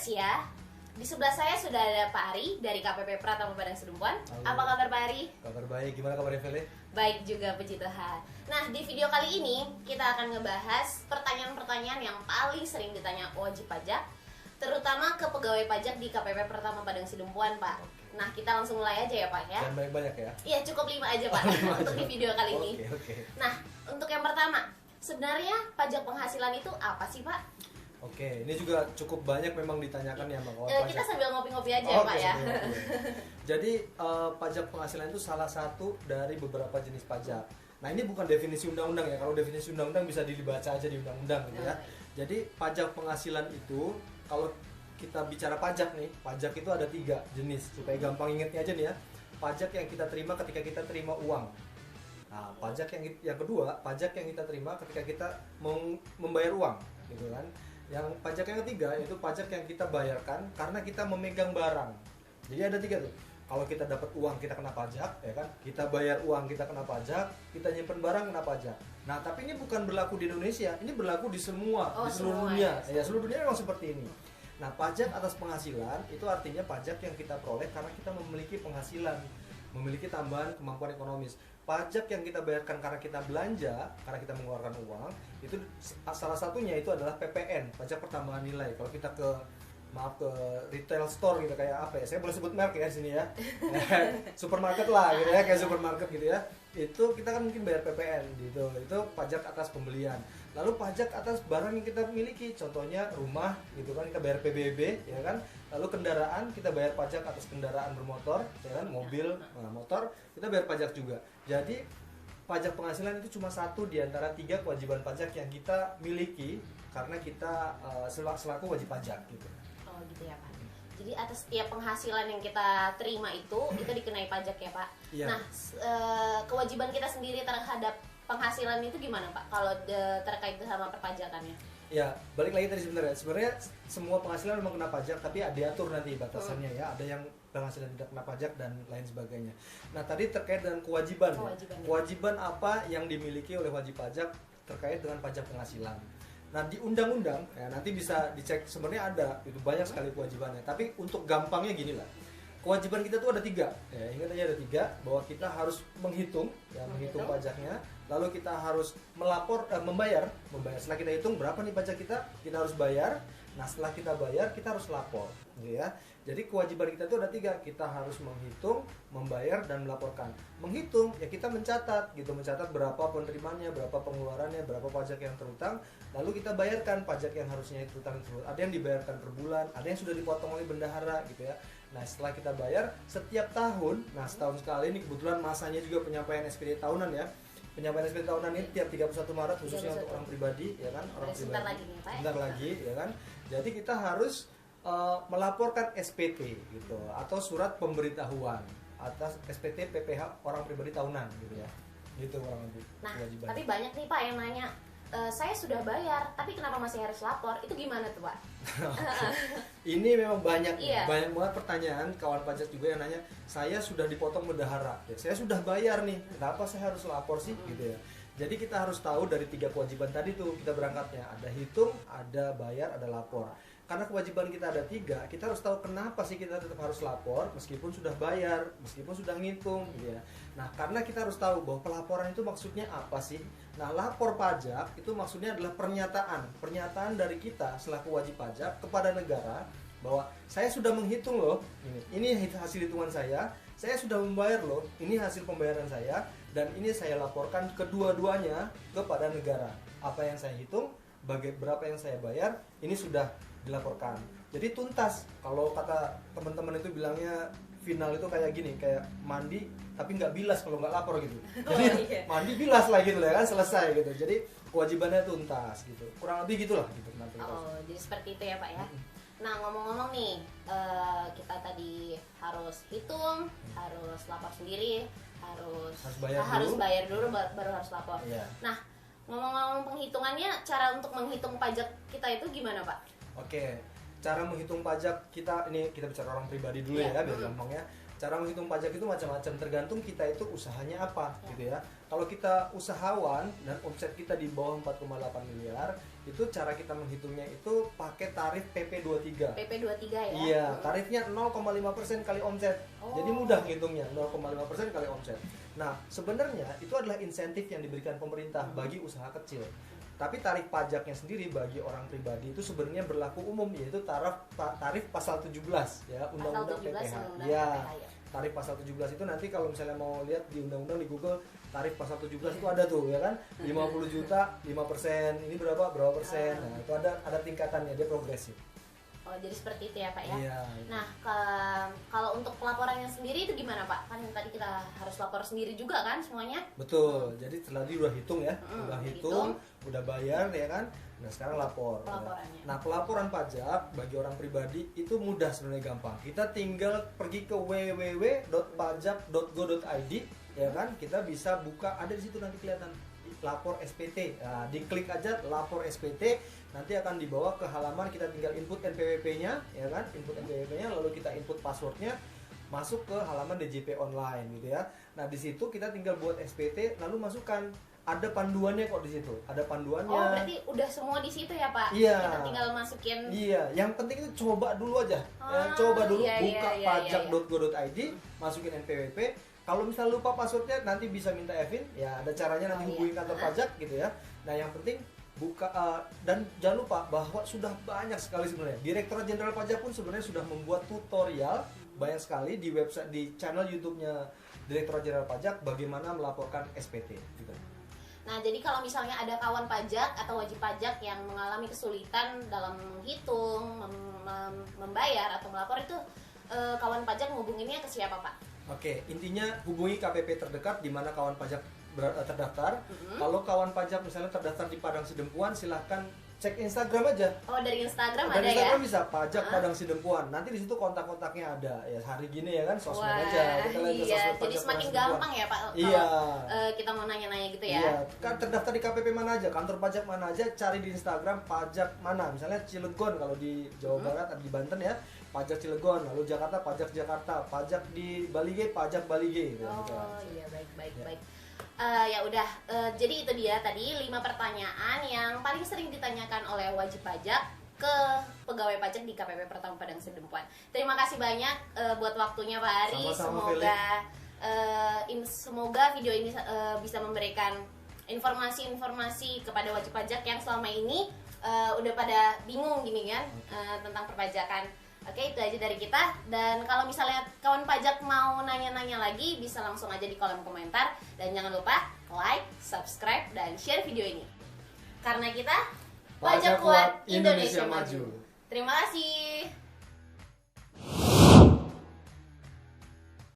Gracia. Di sebelah saya sudah ada Pak Ari dari KPP Pratama Padang Sidempuan. Apa kabar Pak Ari? Kabar baik, gimana kabarnya Feli? Baik juga, puji Tuhan. Nah, di video kali ini kita akan ngebahas pertanyaan-pertanyaan yang paling sering ditanya wajib pajak, terutama ke pegawai pajak di KPP Pratama Padang Sidempuan, Pak. Nah, kita langsung mulai aja ya Pak ya. Jangan banyak-banyak ya? Iya, cukup 5 aja Pak untuk di video kali ini. Oke. Nah, untuk yang pertama, sebenarnya pajak penghasilan itu apa sih Pak? Oke, ini juga cukup banyak memang ditanyakan ya sama kawan pajak. Kita sambil ngopi-ngopi aja ya Pak ya. Jadi pajak penghasilan itu salah satu dari beberapa jenis pajak. Nah, ini bukan definisi undang-undang ya. Kalau definisi undang-undang bisa dibaca aja di undang-undang gitu ya. Jadi pajak penghasilan itu, kalau kita bicara pajak nih, pajak itu ada 3 jenis. Supaya gampang ingetnya aja nih ya. Pajak yang kita terima ketika kita terima uang. Nah, pajak yang kedua, pajak yang kita terima ketika kita membayar uang, gitu kan. Yang pajak yang ketiga yaitu pajak yang kita bayarkan karena kita memegang barang. Jadi ada 3 tuh. Kalau kita dapat uang kita kena pajak, ya kan? Kita bayar uang kita kena pajak, kita nyimpen barang kena pajak. Nah, tapi ini bukan berlaku di Indonesia, ini berlaku di seluruh dunia. Ya, seluruh dunia memang seperti ini. Nah, pajak atas penghasilan itu artinya pajak yang kita peroleh karena kita memiliki penghasilan, memiliki tambahan kemampuan ekonomis. Pajak yang kita bayarkan karena kita belanja, karena kita mengeluarkan uang, itu salah satunya itu adalah PPN, pajak pertambahan nilai. Kalau kita ke retail store gitu, kayak apa ya? Saya boleh sebut merek ya di sini ya. Supermarket lah gitu ya, kayak supermarket gitu ya. Itu kita kan mungkin bayar PPN gitu. Itu pajak atas pembelian. Lalu pajak atas barang yang kita miliki, contohnya rumah gitu kan, kita bayar PBB ya kan. Lalu kendaraan, kita bayar pajak atas kendaraan bermotor ya kan, mobil, motor, kita bayar pajak juga. Jadi pajak penghasilan itu cuma satu di antara 3 kewajiban pajak yang kita miliki karena kita selaku wajib pajak gitu. Oh gitu ya Pak. Jadi atas setiap penghasilan yang kita terima itu dikenai pajak ya Pak. Iya. Nah, kewajiban kita sendiri terhadap penghasilan itu gimana Pak? Kalau terkait sama perpajakannya? Ya, balik lagi tadi sebenarnya semua penghasilan memang kena pajak, tapi ada diatur nanti batasannya ya. Ada yang penghasilan tidak kena pajak dan lain sebagainya. Nah, tadi terkait dengan kewajiban. Kewajiban apa yang dimiliki oleh wajib pajak terkait dengan pajak penghasilan. Nah, di undang-undang ya, nanti bisa dicek, sebenarnya ada itu banyak sekali kewajibannya. Tapi untuk gampangnya gini lah. Kewajiban kita tuh ada 3. Ya, ingat aja ada 3, bahwa kita harus menghitung pajaknya. Lalu kita harus membayar. Setelah kita hitung berapa nih pajak kita harus bayar. Nah, setelah kita bayar, kita harus lapor, gitu ya. Jadi kewajiban kita itu ada 3, kita harus menghitung, membayar, dan melaporkan. Menghitung, ya kita mencatat berapa penerimaannya, berapa pengeluarannya, berapa pajak yang terutang, lalu kita bayarkan pajak yang harusnya terutang tersebut. Ada yang dibayarkan per bulan, ada yang sudah dipotong oleh bendahara, gitu ya. Nah, setelah kita bayar setiap tahun, nah setahun sekali, ini kebetulan masanya juga penyampaian SPT tahunan ya. Penyampaian SPT tahunan ini tiap 31 Maret khususnya untuk orang pribadi ya kan, orang sebentar pribadi. Lagi nih, Pak. Sebentar lagi ya kan. Jadi kita harus melaporkan SPT gitu atau surat pemberitahuan atas SPT PPh orang pribadi tahunan gitu ya. Gitu kurang lebih. Nah, tapi banyak nih Pak yang nanya, saya sudah bayar, tapi kenapa masih harus lapor? Itu gimana tuh Pak? Ini memang banyak banget pertanyaan kawan pajak juga yang nanya, saya sudah dipotong bendahara, ya, saya sudah bayar nih, kenapa saya harus lapor sih gitu ya. Jadi kita harus tahu dari 3 kewajiban tadi tuh kita berangkatnya, ada hitung, ada bayar, ada lapor. Karena kewajiban kita ada 3, kita harus tahu kenapa sih kita tetap harus lapor meskipun sudah bayar, meskipun sudah ngitung gitu ya. Nah, karena kita harus tahu bahwa pelaporan itu maksudnya apa sih? Nah, lapor pajak itu maksudnya adalah pernyataan dari kita selaku wajib pajak kepada negara bahwa saya sudah menghitung loh, ini hasil hitungan saya sudah membayar loh, ini hasil pembayaran saya, dan ini saya laporkan kedua-duanya kepada negara. Apa yang saya hitung, berapa yang saya bayar, ini sudah dilaporkan. Jadi tuntas. Kalau kata teman-teman itu bilangnya final itu kayak gini, kayak mandi tapi nggak bilas kalau nggak lapor gitu. Jadi mandi bilas lah gitu ya kan, selesai gitu. Jadi kewajibannya tuntas gitu. Kurang lebih gitulah gitu nanti. Jadi seperti itu ya Pak ya. Nah, ngomong-ngomong nih, kita tadi harus hitung, harus lapor sendiri, harus bayar dulu baru harus lapor. Nah, ngomong-ngomong penghitungannya, cara untuk menghitung pajak kita itu gimana Pak? Oke, cara menghitung pajak kita, ini kita bicara orang pribadi dulu ya biar gampang ya. cara menghitung pajak itu macam-macam, tergantung kita itu usahanya apa gitu ya. Kalau kita usahawan dan omset kita di bawah 4,8 miliar, itu cara kita menghitungnya itu pakai tarif PP23. PP23 ya? Iya, tarifnya 0,5% kali omset. Jadi mudah ngitungnya, 0,5% kali omset. Nah, sebenarnya itu adalah insentif yang diberikan pemerintah bagi usaha kecil. Tapi tarif pajaknya sendiri bagi orang pribadi itu sebenarnya berlaku umum, yaitu tarif pasal 17 ya, Undang-Undang PPH. Ya, tarif pasal 17 itu nanti kalau misalnya mau lihat di undang-undang di Google, tarif pasal 17 itu ada tuh ya kan, 50 juta 5%, ini berapa persen. Nah, itu ada tingkatannya, dia progresif. Oh, jadi seperti itu ya Pak ya? Iya. Nah, kalau untuk pelaporannya sendiri itu gimana Pak? Kan tadi kita harus lapor sendiri juga kan semuanya? Betul, jadi tadi udah hitung ya, udah hitung, udah bayar ya kan. Nah sekarang lapor. Nah pelaporan pajak bagi orang pribadi itu mudah sebenarnya, gampang. Kita tinggal pergi ke www.pajak.go.id ya kan, kita bisa buka, ada di situ nanti kelihatan lapor SPT. Nah, diklik aja lapor SPT, nanti akan dibawa ke halaman, kita tinggal input NPWP-nya ya kan, input NPWP-nya, lalu kita input passwordnya, masuk ke halaman DJP online gitu ya. Nah di situ kita tinggal buat SPT, lalu masukkan, ada panduannya kok di situ, ada panduannya. Oh berarti udah semua di situ ya Pak? Iya. Kita tinggal masukin. Iya, yang penting itu coba dulu aja. Coba dulu buka pajak.go.id, masukin NPWP. Kalau misalnya lupa passwordnya, nanti bisa minta Evin, ya ada caranya, nanti hubungi kantor pajak gitu ya. Nah yang penting buka, dan jangan lupa bahwa sudah banyak sekali sebenarnya. Direktorat Jenderal Pajak pun sebenarnya sudah membuat tutorial banyak sekali di website, di channel YouTube-nya Direktorat Jenderal Pajak bagaimana melaporkan SPT gitu. Nah, jadi kalau misalnya ada kawan pajak atau wajib pajak yang mengalami kesulitan dalam menghitung, membayar atau melapor itu, kawan pajak menghubunginya ke siapa Pak? Oke, intinya hubungi KPP terdekat di mana kawan pajak terdaftar. Kalau kawan pajak misalnya terdaftar di Padang Sidempuan, silahkan cek Instagram aja. Oh, dari Instagram ada Instagram ya? Bisa pajak Padang Sidempuan. Nanti di situ kontak-kontaknya ada. Ya hari gini ya kan, sosmed aja. Kita lihat sosmed jadi semakin gampang ya Pak. Iya. Kita mau nanya-nanya gitu ya. Iya. Kan terdaftar di KPP mana aja, kantor pajak mana aja, cari di Instagram pajak mana. Misalnya Cilegon kalau di Jawa Barat atau di Banten ya, pajak Cilegon. Lalu Jakarta pajak Jakarta, pajak di Balige pajak Balige. Oh iya, baik. Ya udah, jadi itu dia tadi 5 pertanyaan yang paling sering ditanyakan oleh wajib pajak ke pegawai pajak di KPP Pertama Padang Sidempuan. Terima kasih banyak buat waktunya Pak Ari. Semoga video ini bisa memberikan informasi-informasi kepada wajib pajak yang selama ini udah pada bingung gini kan tentang perpajakan. Oke, itu aja dari kita. Dan kalau misalnya kawan pajak mau nanya-nanya lagi, bisa langsung aja di kolom komentar. Dan jangan lupa like, subscribe, dan share video ini. Karena kita Pajak Kuat Indonesia Maju. Terima kasih.